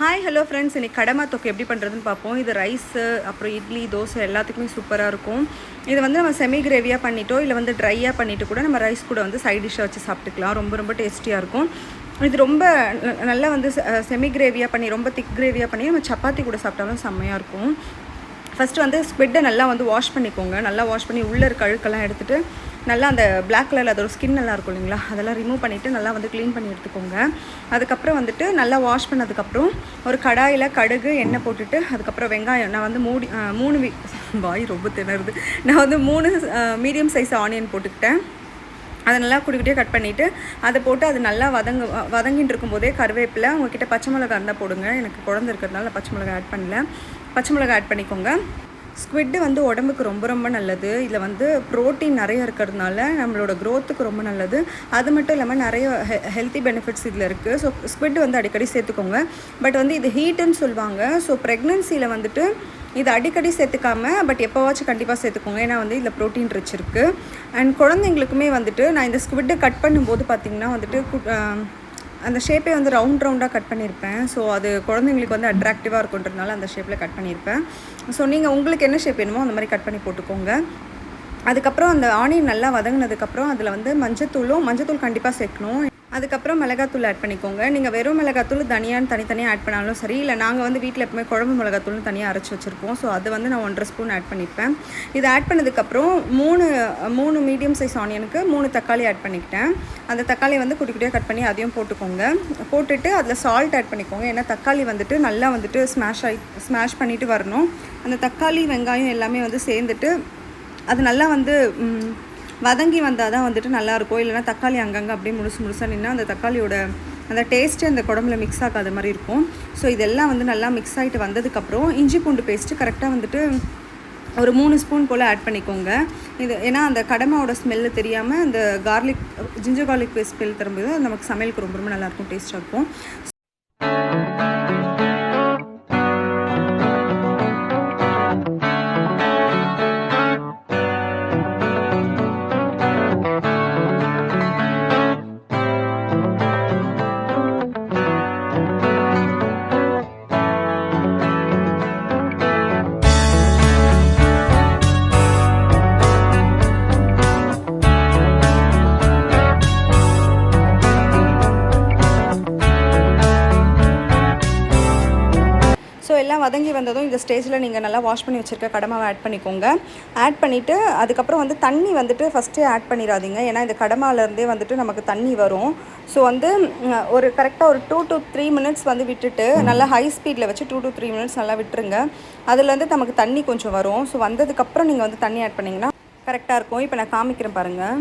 Hi hello friends, இன்றைக்கி கடமா தொக்கு எப்படி பண்ணுறதுன்னு பார்ப்போம். இது ரைஸு, அப்புறம் இட்லி, தோசை எல்லாத்துக்குமே சூப்பராக இருக்கும். இது வந்து நம்ம செமி கிரேவியாக பண்ணிட்டோ இல்லை வந்து ட்ரையாக பண்ணிவிட்டு கூட நம்ம ரைஸ் கூட வந்து சைட் டிஷ்ஷாக வச்சு சாப்பிட்டுக்கலாம். ரொம்ப ரொம்ப டேஸ்டியாக இருக்கும். இது ரொம்ப நல்லா வந்து செமி கிரேவியாக பண்ணி ரொம்ப திக் கிரேவியாக பண்ணி நம்ம சப்பாத்தி கூட சாப்பிட்டாலும் செம்மையாக இருக்கும். ஃபஸ்ட்டு வந்து ஸ்குவிட்டை நல்லா வந்து வாஷ் பண்ணிக்கோங்க. நல்லா வாஷ் பண்ணி உள்ளே இருக்க அழுக்கெல்லாம் எடுத்துகிட்டு நல்லா அந்த பிளாக் கலரில் அதோட ஸ்கின் நல்லா இருக்கும் இல்லைங்களா, அதெல்லாம் ரிமூவ் பண்ணிவிட்டு நல்லா வந்து க்ளீன் பண்ணி எடுத்துக்கோங்க. அதுக்கப்புறம் வந்துட்டு நல்லா வாஷ் பண்ணதுக்கப்புறம் ஒரு கடாயில் கடுகு எண்ணெய் போட்டுட்டு அதுக்கப்புறம் வெங்காயம் நான் வந்து மூணு வாய் ரொம்ப திணறுது. நான் வந்து 3 மீடியம் சைஸ் ஆனியன் போட்டுக்கிட்டேன். அதை நல்லா குடிக்கிட்டே கட் பண்ணிவிட்டு அதை போட்டு அது நல்லா வதங்கிட்டு இருக்கும்போதே கருவேப்பிலை, உங்கள்கிட்ட பச்சை மிளகா இருந்தால் போடுங்க. எனக்கு குழந்தை இருக்கிறதுனால பச்சை மிளகா ஆட் பண்ணல. பச்சை மிளகா ஆட் பண்ணிக்கோங்க. ஸ்குவிட்டு வந்து உடம்புக்கு ரொம்ப ரொம்ப நல்லது. இதில் வந்து ப்ரோட்டீன் நிறைய இருக்கிறதுனால நம்மளோட க்ரோத்துக்கு ரொம்ப நல்லது. அது மட்டும் இல்லாமல் நிறைய ஹெல்த்தி பெனிஃபிட்ஸ் இதில் இருக்குது. ஸோ ஸ்குவிட் வந்து அடிக்கடி சேர்த்துக்கோங்க. பட் வந்து இது ஹீட்டுன்னு சொல்லுவாங்க. ஸோ ப்ரெக்னென்சியில் வந்துட்டு இது அடிக்கடி சேர்த்துக்காமல் பட் எப்போவாச்சும் கண்டிப்பாக சேர்த்துக்கோங்க. ஏன்னா வந்து இதில் ப்ரோட்டீன் ரிச் இருக்குது. அண்ட் குழந்தைங்களுக்குமே வந்துட்டு நான் இந்த ஸ்குவிட்டை கட் பண்ணும்போது பார்த்திங்கன்னா வந்துட்டு அந்த ஷேப்பே வந்து ரவுண்டாக கட் பண்ணியிருப்பேன். ஸோ அது குழந்தைங்களுக்கு வந்து அட்ராக்டிவாக இருக்குன்றதுனால அந்த ஷேப்பில் கட் பண்ணியிருப்பேன். ஸோ நீங்கள் உங்களுக்கு என்ன ஷேப் வேணுமோ அந்த மாதிரி கட் பண்ணி போட்டுக்கோங்க. அதுக்கப்புறம் அந்த ஆனியன் நல்லா வதங்கினதுக்கப்புறம் அதில் வந்து மஞ்சத்தூள் கண்டிப்பாக சேர்க்கணும். அதுக்கப்புறம் மிளகாத்தூள் ஆட் பண்ணிக்கோங்க. நீங்கள் வெறும் மிளகாத்தூள் தனியான்னு தனித்தனியாக ஆட் பண்ணாலும் சரி, இல்லை நாங்கள் வந்து வீட்டில் எப்பவுமே குழம்பு மிளகாத்தூள்னு தனியாக அரைச்சி வச்சுருப்போம். ஸோ அது வந்து நான் 1.5 ஸ்பூன் ஆட் பண்ணியிருப்பேன். இதை ஆட் பண்ணதுக்கப்புறம் மூணு மீடியம் சைஸ் ஆனியனுக்கு 3 தக்காளி ஆட் பண்ணிக்கிட்டேன். அந்த தக்காளியை வந்து குட்டியாக கட் பண்ணி அதையும் போட்டுக்கோங்க. போட்டுட்டு அதில் சால்ட் ஆட் பண்ணிக்கோங்க. ஏன்னா தக்காளி வந்துட்டு நல்லா வந்துட்டு ஸ்மாஷ் பண்ணிவிட்டு வரணும். அந்த தக்காளி வெங்காயம் எல்லாமே வந்து சேர்ந்துட்டு அது நல்லா வந்து வதங்கி வந்தால் தான் வந்துட்டு நல்லாயிருக்கும். இல்லைனா தக்காளி அங்கங்கே அப்படியே முழுசாக நின்னா அந்த தக்காளியோட அந்த டேஸ்ட்டு அந்த குழம்புல மிக்ஸ் ஆகாத மாதிரி இருக்கும். ஸோ இதெல்லாம் வந்து நல்லா மிக்ஸ் ஆகிட்டு வந்ததுக்கப்புறம் இஞ்சி பூண்டு பேஸ்ட்டு கரெக்டாக வந்துட்டு ஒரு 3 ஸ்பூன் போல் ஆட் பண்ணிக்கோங்க. இது ஏன்னா அந்த கடமாவோட ஸ்மெல்லு தெரியாமல் அந்த ஜிஞ்சர் கார்லிக் பேஸ்ட் ஸ்மெல் தரும்போது நமக்கு சமையலுக்கு ரொம்ப ரொம்ப நல்லாயிருக்கும், டேஸ்ட்டாக இருக்கும். ஸோ எல்லாம் வதங்கி வந்ததும் இந்த ஸ்டேஜில் நீங்கள் நல்லா வாஷ் பண்ணி வச்சுருக்க கடமாவை ஆட் பண்ணிக்கோங்க. ஆட் பண்ணிவிட்டு அதுக்கப்புறம் வந்து தண்ணி வந்துட்டு ஃபஸ்ட்டே ஆட் பண்ணிடாதீங்க. ஏன்னா இந்த கடமாலேருந்தே வந்துட்டு நமக்கு தண்ணி வரும். ஸோ வந்து ஒரு கரெக்டாக ஒரு 2 to 3 மினிட்ஸ் வந்து விட்டுட்டு நல்லா ஹை ஸ்பீடில் வச்சு 2 to 3 மினிட்ஸ் நல்லா விட்டுருங்க. அதுலேருந்து நமக்கு தண்ணி கொஞ்சம் வரும். ஸோ வந்ததுக்கப்புறம் நீங்கள் வந்து தண்ணி ஆட் பண்ணிங்கன்னா கரெக்டாக இருக்கும். இப்போ நான் காமிக்கிறேன் பாருங்கள்.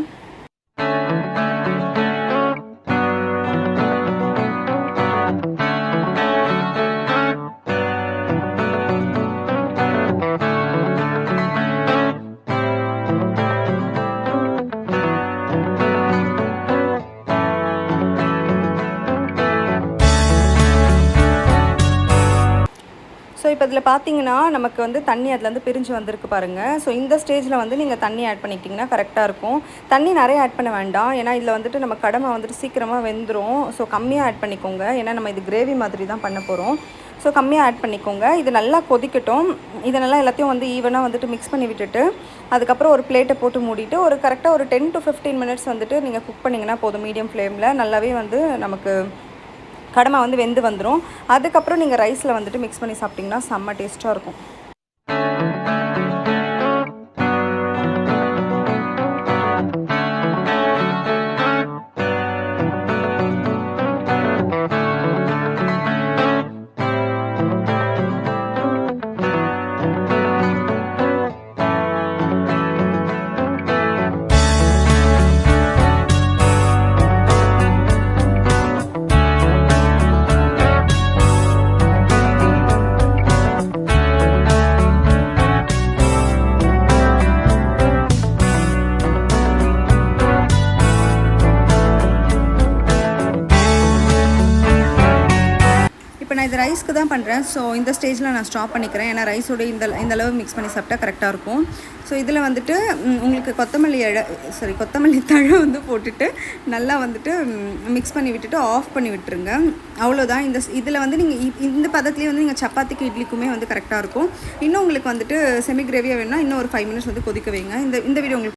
ஸோ இப்போ இதில் பார்த்தீங்கன்னா நமக்கு வந்து தண்ணி அதுலேருந்து பிரிஞ்சு வந்திருக்கு பாருங்கள். ஸோ இந்த ஸ்டேஜில் வந்து நீங்கள் தண்ணி ஆட் பண்ணிக்கிட்டிங்கன்னா கரெக்டாக இருக்கும். தண்ணி நிறைய ஆட் பண்ண வேண்டாம். ஏன்னா இதில் வந்துட்டு நம்ம கடமை வந்துட்டு சீக்கிரமாக வெந்துடும். ஸோ கம்மியாக ஆட் பண்ணிக்கோங்க. ஏன்னா நம்ம இது கிரேவி மாதிரி தான் பண்ண போகிறோம். ஸோ கம்மியாக ஆட் பண்ணிக்கோங்க. இது நல்லா கொதிக்கட்டும். இதை நல்லா எல்லாத்தையும் வந்து ஈவனாக வந்துட்டு மிக்ஸ் பண்ணி விட்டுட்டு அதுக்கப்புறம் ஒரு பிளேட்டை போட்டு மூடிட்டு ஒரு கரெக்டாக ஒரு 10 to 15 மினிட்ஸ் வந்துட்டு நீங்கள் குக் பண்ணிங்கன்னா போதும். மீடியம் ஃப்ளேமில் நல்லாவே வந்து நமக்கு கடமை வந்து வெந்து வந்துடும். அதுக்கப்புறம் நீங்கள் ரைஸில் வந்துட்டு மிக்ஸ் பண்ணி சாப்பிட்டிங்கன்னா செம்ம டேஸ்ட்டாக இருக்கும். இது ரைஸ்க்கு தான் பண்ணுறேன். ஸோ இந்த ஸ்டேஜில் நான் ஸ்டாப் பண்ணிக்கிறேன். ஏன்னா ரைஸோட இந்த அளவு மிக்ஸ் பண்ணி சாப்பிட்டா கரெக்டாக இருக்கும். ஸோ இதில் வந்துட்டு உங்களுக்கு கொத்தமல்லி தழை வந்து போட்டுட்டு நல்லா வந்துட்டு மிக்ஸ் பண்ணி விட்டுட்டு ஆஃப் பண்ணி விட்டுருங்க. அவ்வளோதான். இதில் வந்து நீங்கள் இந்த பதத்துலேயே வந்து நீங்கள் சப்பாத்திக்கு இட்லிக்குமே வந்து கரெக்டாக இருக்கும். இன்னும் உங்களுக்கு வந்துட்டு செமி கிரேவியாக வேணும்னா இன்னும் ஒரு 5 மினிட்ஸ் வந்து கொதிக்க வைங்க. இந்த வீடியோ உங்களுக்கு